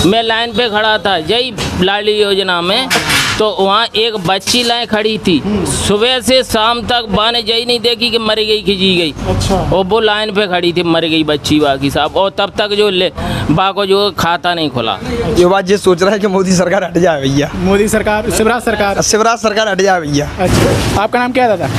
मैं लाइन पे खड़ा था जय लाडली योजना में, तो वहाँ एक बच्ची लाइन खड़ी थी, सुबह से शाम तक बाने जई नहीं देखी कि मर गई खिंची गई। अच्छा। और वो लाइन पे खड़ी थी, मर गई बच्ची बाकी साहब, और तब तक जो बा को जो खाता नहीं खुला। ये बात ये सोच रहा है कि मोदी सरकार हट जाए भैया, मोदी सरकार, शिवराज सरकार। शिवराज सरकार हट जाए भैया। अच्छा, आपका नाम क्या है दादा?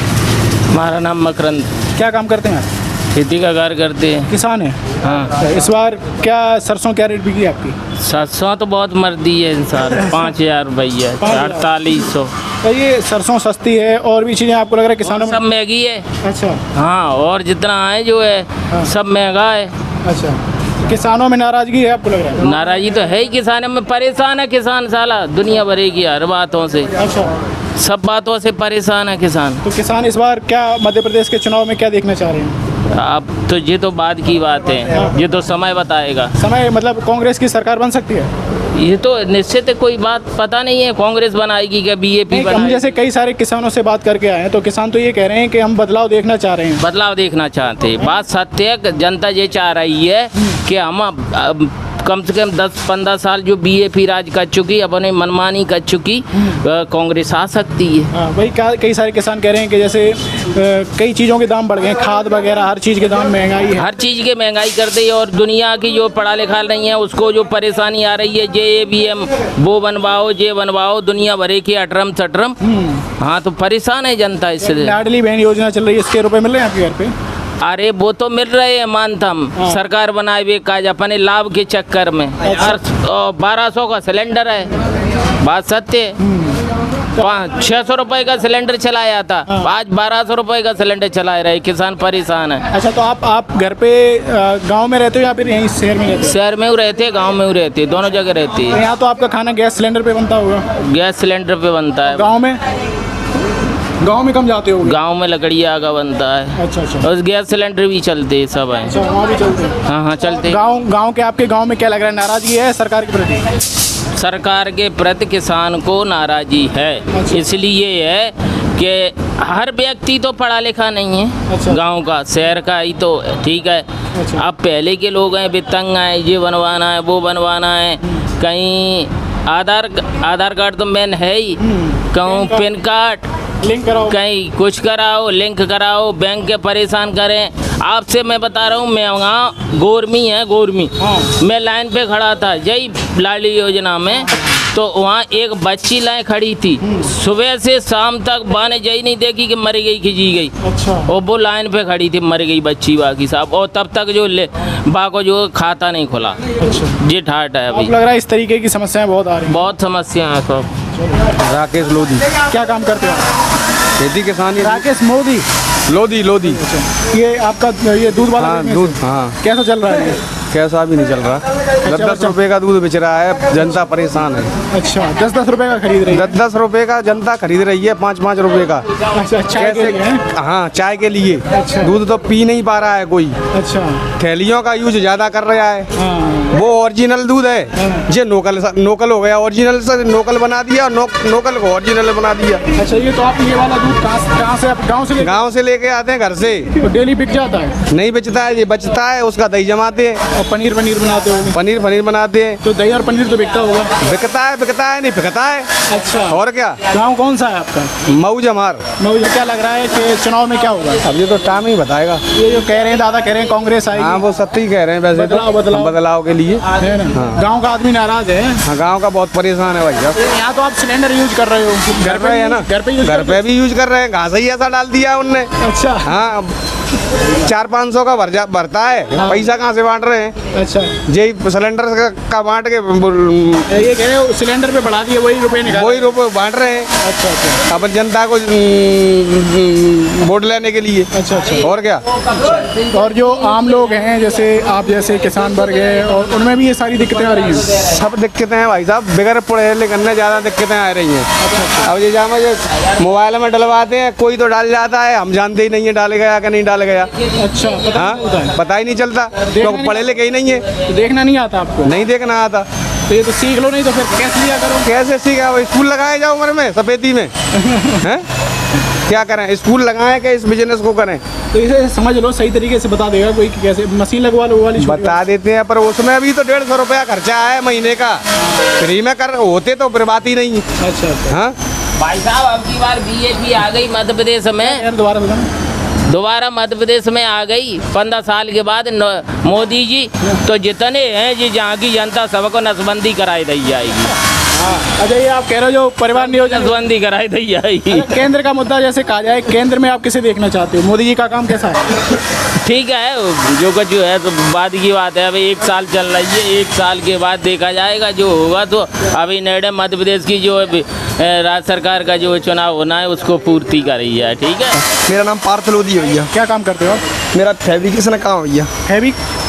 हमारा नाम मकरंद, क्या काम करते हैं आप? खेती का कार्य करते हैं। किसान है। हाँ, इस बार क्या सरसों क्या रेट बिकी आपकी? 700 तो बहुत मर्दी है इंसान, 5000 रुपया, 4800। तो ये सरसों सस्ती है और भी चीज़ें आपको लग रहा है किसानों सब महंगी है। अच्छा। हाँ, और जितना है जो है सब महंगा है। अच्छा, किसानों में नाराजगी है आपको लग रहा है? नाराजी तो है ही, किसानों में परेशान है किसान, साला दुनिया भरे की हर बातों से, अच्छा। सब बातों से परेशान है किसान। तो किसान इस बार क्या मध्य प्रदेश के चुनाव में क्या देखना चाह रहे हैं? अब तो ये तो बाद की बात है, ये तो समय बताएगा। समय मतलब कांग्रेस की सरकार बन सकती है? ये तो निश्चित कोई बात पता नहीं है, कांग्रेस बनाएगी क्या बीजेपी नहीं, हम बनाएगी। जैसे कई सारे किसानों से बात करके आए हैं तो किसान तो ये कह रहे हैं कि हम बदलाव देखना चाह रहे हैं। बदलाव देखना चाहते हैं, बात सत्य है, जनता ये चाह रही है कि हम अब कम से कम 10-15 साल जो बीजेपी राज कर चुकी, अपने मनमानी कर चुकी, कांग्रेस आ सकती है। हाँ, वही कई सारे किसान कह रहे हैं कि जैसे कई चीज़ों के दाम बढ़ गए हैं, खाद वगैरह हर चीज़ के दाम, महंगाई है। हर चीज़ के महंगाई कर दी, और दुनिया की जो पढ़ा लिखा नहीं है उसको जो परेशानी आ रही है, JABM वो बनवाओ, ये बनवाओ, दुनिया भरे की अटरम सटरम। हाँ, तो परेशान है जनता इससे। लाडली बहन योजना चल रही है, इसके रुपए मिल रहे हैं आपके घर पे? अरे वो तो मिल रहे हैं, मानता हम, सरकार बनाए हुए काज अपने लाभ के चक्कर में। 1200 का सिलेंडर है, बात सत्य है। 600 रुपए का सिलेंडर चलाया था, आज 1200 रुपए का सिलेंडर चला रहे, किसान परेशान है। अच्छा, तो आप घर पे गांव में रहते हो या फिर यहीं शहर में रहते हो? शहर में ही रहते, गांव में ही रहते, दोनों जगह रहती तो है। यहाँ तो आपका खाना गैस सिलेंडर पे बनता होगा? गैस सिलेंडर पे बनता है। गांव में कम जाते हो? गांव में लकड़ियाँ का बनता है। अच्छा अच्छा। और गैस सिलेंडर भी चलते सब है। अच्छा, वहाँ भी चलते हैं? हाँ हाँ, चलते। गांव के आपके गांव में क्या लग रहा है, नाराजगी है सरकार के प्रति? सरकार के प्रति किसान को नाराजी है, इसलिए है कि हर व्यक्ति तो पढ़ा लिखा नहीं है। अच्छा। गांव का, शहर का ही तो ठीक है। अच्छा। अब पहले के लोग हैं वितंग हैं, ये बनवाना है वो बनवाना है, कहीं आधार कार्ड तो मेन है ही, कहूँ पैन कार्ड लिंक कराओ, कहीं कुछ कराओ, लिंक कराओ, बैंक के परेशान करें। आपसे मैं बता रहा हूँ, मैं वहाँ गोरमी है, गोरमी, मैं लाइन पे खड़ा था जय लाडली योजना में, तो वहाँ एक बच्ची लाइन खड़ी थी, सुबह से शाम तक बाने जई नहीं देखी कि मर गई खिंची गई। अच्छा। और वो लाइन पे खड़ी थी, मर गई बच्ची बाकी साहब, और तब तक जो बा को जो खाता नहीं खुला। अच्छा। ये ठाट है अब अभी। लग रहा है इस तरीके की समस्याएं बहुत आ रही हैं। बहुत समस्या है सब। राकेश लोधी, क्या काम करते हो? खेती किसानी। राकेश मोदी, लोधी। ये आपका ये दूध वाला हाँ, बिजनेस दूध, है? हाँ। कैसा चल रहा है ये? कैसा भी नहीं चल रहा, 10-10 रुपए का दूध बेच रहा है, जनता परेशान है। अच्छा, 10-10 रुपए का खरीद रही है? 10-10 रुपए का जनता खरीद रही है, 5-5 रुपए का। अच्छा, चाय के लिए हैं? हाँ, चाय के लिए। अच्छा। दूध तो पी नहीं पा रहा है कोई, अच्छा। थैलियों का यूज ज्यादा कर रहा है। हाँ। वो ओरिजिनल दूध है, ये नोकल हो गया, ओरिजिनल से नोकल बना दिया और नोकल को ओरिजिनल बना दिया। अच्छा, ये तो आप ये वाला दूध कहाँ से आप गाँव से लेके आते हैं घर से, डेली बिक जाता है? नहीं बेचता है, ये बचता है, उसका दही जमाते हैं और पनीर बनाते होंगे? पनीर बनाते हैं। तो दही और पनीर तो बिकता होगा? बिकता है नहीं बिकता है। अच्छा। और क्या? गाँव कौन सा है आपका? मऊ जमार। मुझे क्या लग रहा है कि चुनाव में क्या होगा? अब ये तो टाइम ही बताएगा। ये जो कह रहे हैं दादा, कह रहे हैं कांग्रेस आएगी। हाँ, वो सत्य ही कह रहे हैं वैसे, बदलाव के लिए है ना? हाँ। गाँव का आदमी नाराज है। हाँ, गाँव का बहुत परेशान है भैया। यहाँ तो आप सिलेंडर यूज कर रहे हो, घर पे है ना, घर पे भी यूज कर रहे हैं, घास ही ऐसा डाल दिया है उनने। अच्छा। हाँ, 400-500 का भरता है, पैसा कहाँ से बांट रहे हैं? अच्छा। यही सिलेंडर का बांट के ये कह रहे हो सिलेंडर पे बढ़ा दिए, वही रुपए निकाल, वही रुपए बांट रहे हैं। अच्छा अच्छा। अपन जनता को वोट लेने के लिए। अच्छा अच्छा। और क्या? और जो आम लोग हैं जैसे आप जैसे किसान वर्ग है, और उनमें भी ये सारी दिक्कतें आ रही हैं? सब दिक्कतें हैं भाई साहब, बगैर पढ़े लिखे ज़्यादा दिक्कतें आ रही हैं। अब ये जहाँ मोबाइल में डलवाते हैं, कोई तो डाल जाता है, हम जानते ही नहीं है डाल गया कि नहीं डाल गया। अच्छा। हाँ, पता ही नहीं चलता, तो पढ़े लिखे ही नहीं है। देखना नहीं आता आपको? नहीं देखना आता। तो ये तो सीख लो, नहीं तो फिर कैसे लिया करो? कैसे सीखा? वो स्कूल लगाए जाओ उम्र में सफेदी में हैं? क्या करें, स्कूल लगाएं कि इस बिजनेस को करें? तो इसे समझ लो, सही तरीके से बता देगा कोई कि कैसे मशीन लगवा लो, वो वाली छोटी बता देते हैं, पर उसमें अभी तो 150 रुपया खर्चा है महीने का। फ्री में कर होते तो फिर बात ही नहीं। वाली। अच्छा। हाँ भाई साहब, अब की बार बीजेपी आ गई मध्य प्रदेश में, यार दोबारा बताना। दोबारा मध्य प्रदेश में आ गई 15 साल के बाद मोदी जी, तो जितने हैं जी जहाँ की जनता सबको नसबंदी कराई दी जाएगी। अच्छा, ये आप कह रहे हो जो परिवार नियोजन नसबंदी कराई दी जाएगी। केंद्र का मुद्दा जैसे कहा जाए, केंद्र में आप किसे देखना चाहते हो? मोदी जी का काम कैसा है? ठीक है, जो कुछ जो है तो बाद की बात है। अभी 1 साल चल रही है, 1 साल के बाद देखा जाएगा जो होगा। तो अभी निर्णय मध्य प्रदेश की जो राज्य सरकार का जो चुनाव होना है उसको पूर्ति कर रही है। ठीक है। मेरा नाम पार्थ लोधी है भैया। क्या काम करते हो आप? मेरा फैब्रिकेशन का काम है भैया।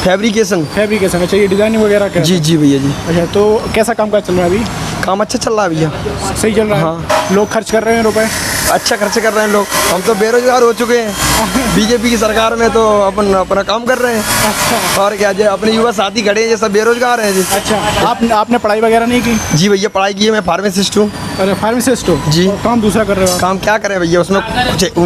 फैब्रिकेशन। फैब्रिकेशन। अच्छा, ये डिजाइनिंग वगैरह का? जी जी भैया जी। अच्छा, तो कैसा काम काज चल रहा है अभी? काम अच्छा चल रहा है भैया। सही चल रहा है? हाँ। लोग खर्च कर रहे हैं रुपए? अच्छा खर्च कर रहे हैं लोग। हम तो बेरोजगार हो चुके हैं बीजेपी की सरकार में, तो अपन अपना काम कर रहे हैं। और क्या, जो अपने युवा साथी खड़े हैं ये सब बेरोजगार हैं जी। अच्छा, आपने पढ़ाई वगैरह नहीं की? जी भैया, पढ़ाई की है, मैं फार्मासिस्ट हूँ। अरे फार्मासिस्ट हो जी। और काम दूसरा कर रहे हो आप? काम क्या करें भैया, उसमें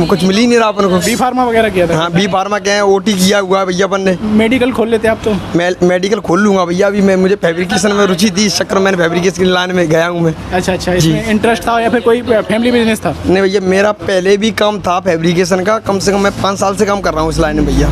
कुछ मिल ही नहीं रहा अपन को। बी फार्मा वगैरह किया था? हाँ, बी फार्मा क्या है, ओटी किया हुआ है भैया अपन ने। मेडिकल खोल लेते आप तो? मैं मेडिकल खोल लूँगा भैया। अभी मुझे फैब्रिकेशन में रुचि थी, इस चक्कर में मैंने फैब्रिकेशन की लाइन में गया हूँ मैं। अच्छा, इसमें इंटरेस्ट था या फिर कोई फैमिली बिजनेस था? नहीं भैया, मेरा पहले भी काम था फैब्रिकेशन का। कम से कम मैं 5 साल से काम कर रहा हूँ इस लाइन में भैया।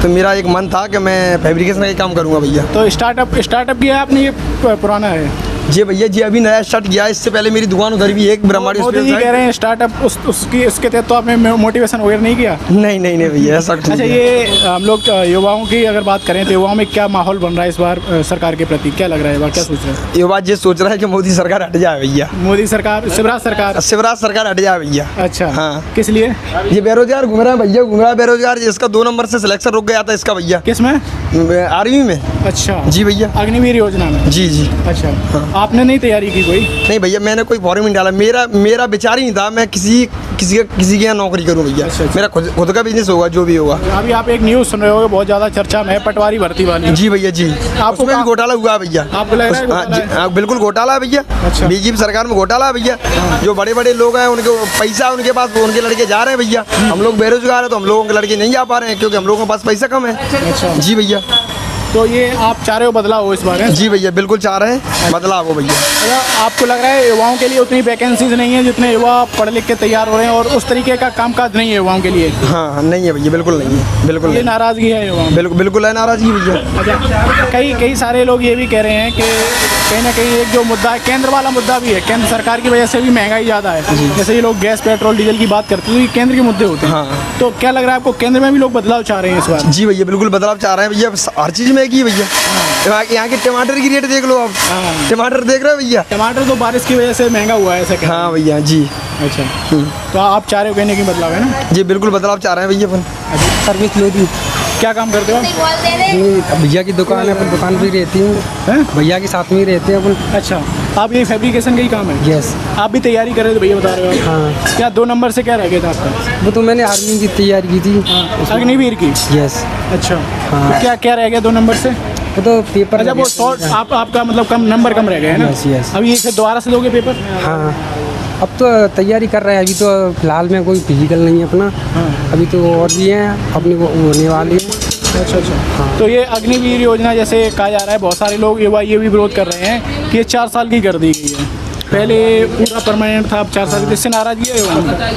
तो मेरा एक मन था कि मैं फैब्रिकेशन का काम करूँगा भैया। तो स्टार्टअप किया आपने, ये पुराना है? जी भैया जी, अभी नया स्टार्ट किया है। इससे पहले मेरी दुकान उधर भी एक ब्रह्मांड मोदी जी कह रहे हैं स्टार्टअप, उसके तहत तो आपने मोटिवेशन वगैरह नहीं किया? नहीं नहीं नहीं भैया, ऐसा कुछ अच्छा, नहीं है। ये हम लोग युवाओं की अगर बात करें तो युवाओं में क्या माहौल बन रहा है इस बार सरकार के प्रति? क्या लग रहा है इस बार, क्या सोच रहे हैं? ये बात ये सोच रहा है कि मोदी सरकार हट जाए भैया। मोदी सरकार, शिवराज सरकार हट जाए भैया। अच्छा। हाँ। किस लिए? ये बेरोजगार घूम रहा है भैया, घूम रहा है बेरोजगार। जिसका 2 नंबर से सिलेक्शन रुक गया था इसका भैया। किस में? आर्मी में। अच्छा जी भैया। अग्निवीर योजना में? जी जी। अच्छा। आपने नहीं तैयारी की कोई? नहीं भैया, मैंने कोई फॉर्म नहीं डाला। मेरा विचार ही नहीं था मैं किसी के यहाँ नौकरी करूँ भैया। अच्छा। मेरा खुद का बिजनेस होगा जो भी होगा। अभी आप एक न्यूज़ सुन रहे होगे, बहुत ज़्यादा चर्चा में है, पटवारी भर्ती वाली। जी भैया जी। आपको उसमें भी घोटाला हुआ है भैया। आपको लग रहा है घोटाला है? हाँ, बिल्कुल घोटाला है भैया। अच्छा। बीजेपी सरकार में घोटाला है भैया। जो बड़े बड़े लोग हैं उनके पैसा उनके पास, उनके लड़के जा रहे हैं भैया। हम लोग बेरोजगार हैं तो हम लोगों के लड़के नहीं जा पा रहे हैं क्योंकि हम लोगों के पास पैसा कम है। अच्छा। जी भैया। तो ये आप चाह रहे हो बदलाव हो इस बार? जी भैया, बिल्कुल चाह रहे हैं बदलाव हो भैया। अच्छा, आपको लग रहा है युवाओं के लिए उतनी वैकेंसीज नहीं है जितने युवा पढ़ लिख के तैयार हो रहे हैं, और उस तरीके का कामकाज नहीं है युवाओं के लिए? हाँ, नहीं है भैया, बिल्कुल नहीं है, बिल्कुल ये नहीं। नाराजगी है युवाओं में? बिल्कुल है नाराजगी भैया। अच्छा, कई सारे लोग ये भी कह रहे हैं कि कहीं ना कहीं एक जो मुद्दा है, केंद्र वाला मुद्दा भी है, केंद्र सरकार की वजह से भी महंगाई ज़्यादा है। जैसे ये लोग गैस, पेट्रोल, डीजल की बात करते हैं तो ये केंद्र के मुद्दे होते हैं। हाँ। तो क्या लग रहा है आपको, केंद्र में भी लोग बदलाव चाह रहे हैं इस बार? जी भैया, बिल्कुल बदलाव चाह रहे हैं भैया, हर चीज़ में एक ही भैया। यहाँ के टमाटर की रेट देख लो आप। हाँ। टमाटर देख रहे हो भैया? टमाटर तो बारिश की वजह से महंगा हुआ है ऐसा क्या? हाँ भैया जी। अच्छा। तो आप चाह रहे हो कहने की बदलाव है ना? जी बिल्कुल बदलाव चाह रहे हैं भैया अपन। सर्विस लोधी। क्या काम करते हो आप? भैया की दुकान है, अपन दुकान पे रहती हूँ। हैं? भैया के साथ में ही रहते हैं अपन। अच्छा, आप ये फैब्रिकेशन का ही काम है? यस। आप भी तैयारी कर रहे थे भैया, बता रहे हो आप? हाँ। क्या 2 नंबर से क्या रह गया था आपका? वो तो मैंने आर्मी की तैयारी की थी। अग्निवीर की? यस। अच्छा। हाँ। तो क्या रह गया 2 नंबर से? वो तो पेपर। अच्छा, वो शॉर्ट आपका मतलब कम नंबर कम रह गए है ना? Yes, yes. अभी फिर दोबारा से दोगे पेपर? हाँ, अब तो तैयारी कर रहे हैं। अभी तो फिलहाल में कोई फिजिकल नहीं है अपना। हाँ। अभी तो और भी हैं अपने को होने वाले हैं। अच्छा। तो ये अग्निवीर योजना जैसे कहा जा रहा है, बहुत सारे लोग युवा ये भी विरोध कर रहे हैं कि ये 4 साल की कर दी गई है। पहले पूरा परमानेंट था, अब 4 साल की। इससे नाराजगी है युवाओं का?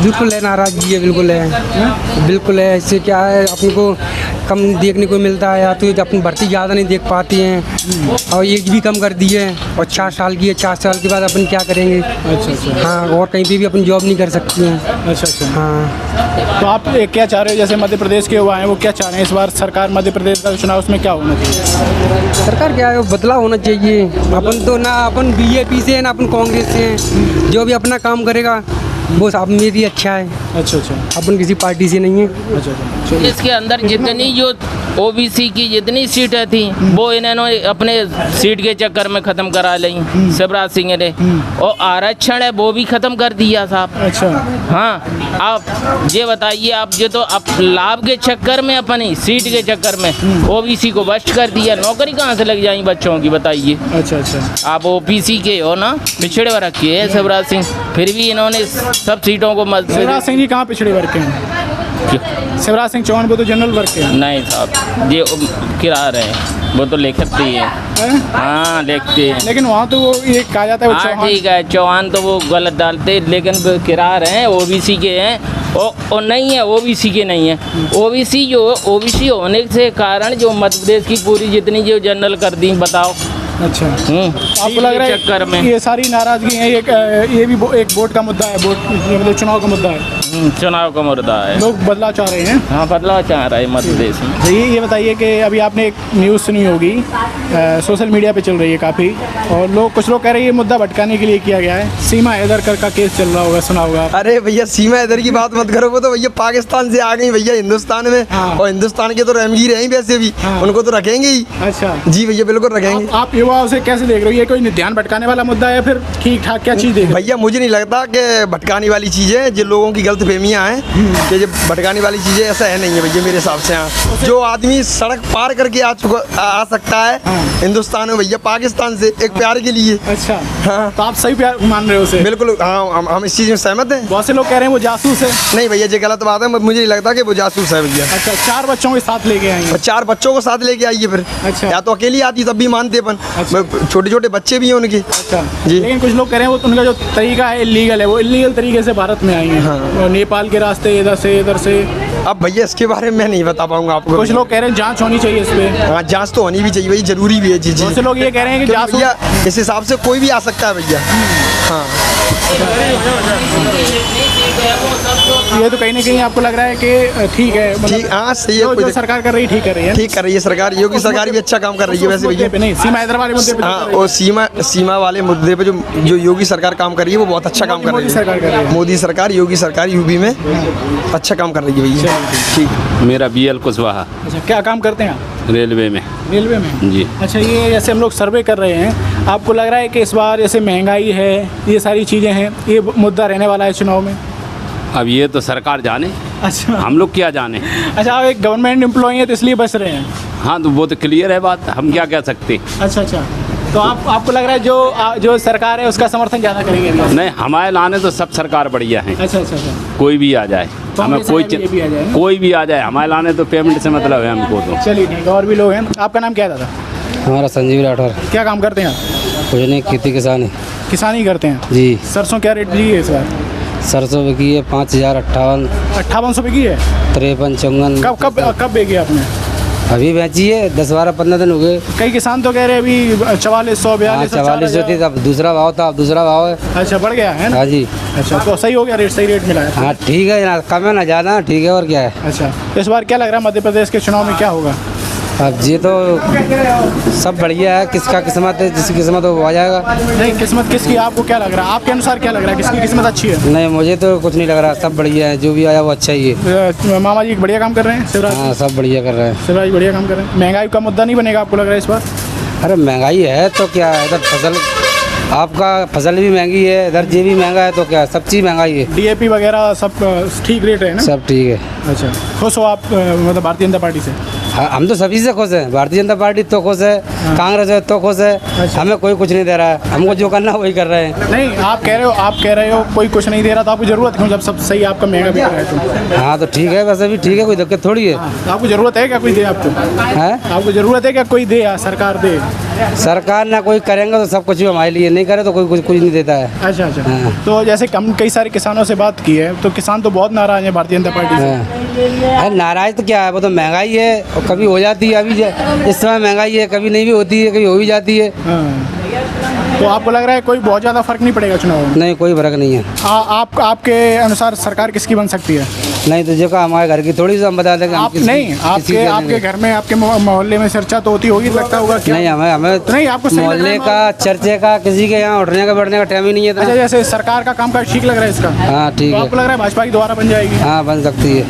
बिल्कुल है, नाराजगी है, बिल्कुल है। बिल्कुल है। इससे क्या है, अपन को कम देखने को मिलता है, या तो अपनी भर्ती ज़्यादा नहीं देख पाती हैं, और एज भी कम कर दी है, और 4 साल की है। 4 साल के बाद अपन क्या करेंगे? अच्छा। हाँ, और कहीं पे भी अपन जॉब नहीं कर सकती हैं। अच्छा। हाँ। तो आप क्या चाह रहे हो, जैसे मध्य प्रदेश के युवा हैं वो क्या चाह रहे हैं इस बार सरकार, मध्य प्रदेश का चुनाव, उसमें क्या होना चाहिए? सरकार क्या है, बदलाव होना चाहिए। अपन तो ना अपन बीजेपी से है ना अपन कांग्रेस से हैं। जो भी अपना काम करेगा वो आप मेरी अच्छा है। अच्छा। अपन किसी पार्टी से नहीं है। अच्छा। इसके अंदर जितनी जो ओबीसी की जितनी सीटें थी वो इन्होंने अपने सीट के चक्कर में ख़त्म करा ली शिवराज सिंह ने, और आरक्षण है वो भी ख़त्म कर दिया साहब। अच्छा। हाँ, आप ये बताइए, आप ये तो आप लाभ के चक्कर में, अपनी सीट के चक्कर में ओबीसी को बस्ट कर दिया। नौकरी कहाँ से लग जाएगी बच्चों की, बताइए? अच्छा। आप ओबीसी के हो ना, पिछड़े वर्ग के हैं शिवराज सिंह, फिर भी इन्होंने सब सीटों को शिवराज सिंह जी कहाँ पिछड़े वर्ग के हैं? शिवराज सिंह चौहान वो तो जनरल वर्ग के हैं। नहीं साहब, ये किरा रहे हैं, वो तो लिखती है। हैं? हाँ लिखती है। लेकिन वहाँ तो वो ये कहा जाता है वो हाँ चौहान। ठीक है, चौहान तो वो गलत डालते, लेकिन वो किरा रहे हैं, ओबीसी के हैं। और नहीं है, ओबीसी के नहीं है। ओबीसी जो ओबीसी होने से कारण जो मध्य प्रदेश की पूरी जितनी जो जनरल कर दी, बताओ। अच्छा, आपको लग रहा है चक्कर में ये सारी नाराजगी है, ये भी एक वोट का मुद्दा है, वोट मतलब चुनाव का मुद्दा है, चुनाव का मुद्दा है। लोग बदलाव चाह रहे हैं। हाँ बदलाव चाह रहा है मध्य प्रदेश में। ये बताइए कि अभी आपने एक न्यूज़ सुनी होगी, सोशल मीडिया पे चल रही है काफ़ी, और कुछ लोग कह रहे हैं ये मुद्दा भटकाने के लिए किया गया है। सीमा हैदर का केस चल रहा होगा, सुना होगा। अरे भैया सीमा हैदर की बात मत करो, वो तो भैया पाकिस्तान से आ गई भैया हिंदुस्तान में। हाँ। और हिंदुस्तान के तो रहमगीर हैं ही वैसे भी। हाँ। उनको तो रखेंगे ही। अच्छा जी भैया बिल्कुल रखेंगे। आप युवाओं से कैसे देख रहे हो, ये कोई ध्यान भटकाने वाला मुद्दा है, फिर ठीक ठाक क्या चीज़ देख रहे हो? भैया मुझे नहीं लगता कि भटकाने वाली चीज़ें, जो लोगों की गलत फहमियाँ हैं कि जो भटकाने वाली चीज़ें, ऐसा है नहीं है भैया मेरे हिसाब से। हाँ, जो आदमी सड़क पार करके आ सकता है हिंदुस्तान में भैया पाकिस्तान से एक प्यार के लिए। अच्छा, हाँ। तो आप सही प्यार मान रहे हो उसे? बिल्कुल हाँ, हम इस चीज़ में सहमत हैं। बहुत से लोग कह रहे हैं वो जासूस है। नहीं भैया ये गलत बात है, मुझे नहीं लगता कि वो जासूस है भैया। अच्छा, 4 बच्चों के साथ लेके आएंगे। और 4 बच्चों को साथ लेके आइए फिर। अच्छा। या तो अकेली आती तब भी मानते अपन। अच्छा। छोटे छोटे बच्चे भी हैं उनके। अच्छा जी। लेकिन कुछ लोग कह रहे हैं वो उनका जो तरीका है इलीगल है, वो इलीगल तरीके से भारत में आई हैं। हाँ। नेपाल के रास्ते इधर से। अब भैया इसके बारे में मैं नहीं बता पाऊंगा आपको। कुछ लोग कह रहे हैं जांच होनी चाहिए इस पे। हाँ जांच तो होनी भी चाहिए भाई, जरूरी भी है। जी जी। बहुत से लोग ये कह रहे हैं कि क्योंकि जासूस भैया इस हिसाब से कोई भी आ सकता है भैया। हाँ ये तो कहीं ना कहीं आपको लग रहा है कि ठीक है, मतलब ठीक, हाँ सही है। जो सरकार कर रही है ठीक कर रही है। ठीक कर रही है सरकार, योगी सरकार भी अच्छा काम कर रही है वैसे मुद्दे पे भैया। नहीं, सीमा हैदर वाले मुद्दे पे हाँ तो कर रही और सीमा वाले मुद्दे पे जो योगी सरकार काम कर रही है वो बहुत अच्छा काम कर रही मोदी सरकार कर रही है। है। मोदी सरकार, योगी सरकार यूपी में अच्छा काम कर रही है भैया। ठीक। मेरा BL कुशवाहा, अच्छा, क्या काम करते हैं आप? रेलवे में। रेलवे में? जी। अच्छा, ये जैसे हम लोग सर्वे कर रहे हैं, आपको लग रहा है कि इस बार जैसे महंगाई है, ये सारी चीज़ें हैं, ये मुद्दा रहने वाला है चुनाव में? अब ये तो सरकार जाने, अच्छा। हम लोग क्या जाने। अच्छा, आप एक गवर्नमेंट एम्प्लॉई हैं तो इसलिए बच रहे हैं? हाँ तो वो तो क्लियर है बात, हम क्या कह सकते। अच्छा, तो आपको लग रहा है जो सरकार है उसका समर्थन ज़्यादा करेंगे अभी? नहीं, हमारे लाने तो सब सरकार बढ़िया है। अच्छा, कोई भी आ जाए, हमें कांग्रेस कोई आए, बीजेपी आ जाए ना? कोई भी आ जाए, हमारे लाने तो पेमेंट से मतलब है हमको तो। चलिए ठीक है, और भी लोग हैं। आपका नाम क्या है दादा? हमारा संजीव राठौर। क्या काम करते हैं आप? कुछ नहीं, खेती किसानी किसानी करते हैं जी। सरसों क्या रेट दी है इस बार? सरसों बिकी है 5058, 5800 की है। 53 54। कब बेची आपने? अभी बेची है, 10-12-15 दिन हो गए। कई किसान तो कह रहे हैं अभी 4400 हाँ 4200 44 थी, तब दूसरा भाव था, अब दूसरा भाव है। अच्छा, बढ़ गया है ना? हाँ जी। अच्छा, तो सही हो गया रेट, सही रेट मिला है? हाँ ठीक है, ना कम है ना ज़्यादा, ठीक है। और क्या है? अच्छा, तो इस बार क्या लग रहा है मध्य प्रदेश के चुनाव में क्या होगा? अब ये तो सब बढ़िया है, किसका किस्मत है, जिसकी किस्मत हो वो आ जाएगा। नहीं, किस्मत किसकी, आपको क्या लग रहा है? आपके अनुसार क्या लग रहा है, किसकी किस्मत अच्छी है? नहीं मुझे तो कुछ नहीं लग रहा, सब बढ़िया है, जो भी आया वो अच्छा ही है। मामा जी बढ़िया काम कर रहे हैं, शिवराज? हाँ सब बढ़िया कर रहे हैं। शिवराज जी बढ़िया काम कर रहे हैं। महंगाई का मुद्दा नहीं बनेगा आपको लग रहा है इस बार? अरे महंगाई है तो क्या है, इधर फसल, आपका फसल भी महंगी है, इधर ये भी महंगा है, तो क्या सब चीज़ महंगाई है। DAP वगैरह सब ठीक रेट है ना? सब ठीक है। अच्छा, खुश हो आप मतलब भारतीय जनता पार्टी से? हाँ हम तो सभी से खुश हैं, भारतीय जनता पार्टी तो खुश है, कांग्रेस है तो खुश है। अच्छा। हमें कोई कुछ नहीं दे रहा है, हमको जो करना है वही कर रहे हैं। नहीं, आप कह रहे हो कोई कुछ नहीं दे रहा, तो आपको जरूरत क्यों जब सब सही आपका महंगा बिक रहा है तो? हाँ तो ठीक है, वैसे भी ठीक है, कोई दिक्कत थोड़ी है। तो आपको जरूरत है क्या कोई दे आपको? है आपको जरूरत है क्या कोई दे, सरकार दे? सरकार ना कोई करेंगे तो सब कुछ भी हमारे लिए, नहीं करे तो कोई कुछ नहीं देता है। अच्छा, हाँ। तो जैसे कई सारे किसानों से बात की है तो किसान तो बहुत नाराज है भारतीय जनता पार्टी से। हाँ। अरे नाराज तो क्या है, वो तो महंगाई है और कभी हो जाती है, अभी इस समय महंगाई है, कभी नहीं भी होती है, कभी हो भी जाती है। हाँ। तो आपको लग रहा है कोई बहुत ज़्यादा फर्क नहीं पड़ेगा चुनाव में? नहीं कोई फर्क नहीं है। आपके अनुसार सरकार किसकी बन सकती है? नहीं तो जो का हमारे घर की थोड़ी सी हम बता देंगे। आप नहीं, आपके घर में, आपके मोहल्ले में चर्चा तो होती होगी, लगता होगा क्या? नहीं हमें नहीं, आपको सही लग रहा है मोहल्ले का, चर्चे का, किसी के यहाँ उठने का बैठने का टाइम ही नहीं है। अच्छा, जैसे सरकार का काम ठीक लग रहा है इसका? हाँ ठीक तो है। आपको लग रहा है भाजपा की दोबारा बन जाएगी? हाँ बन सकती है।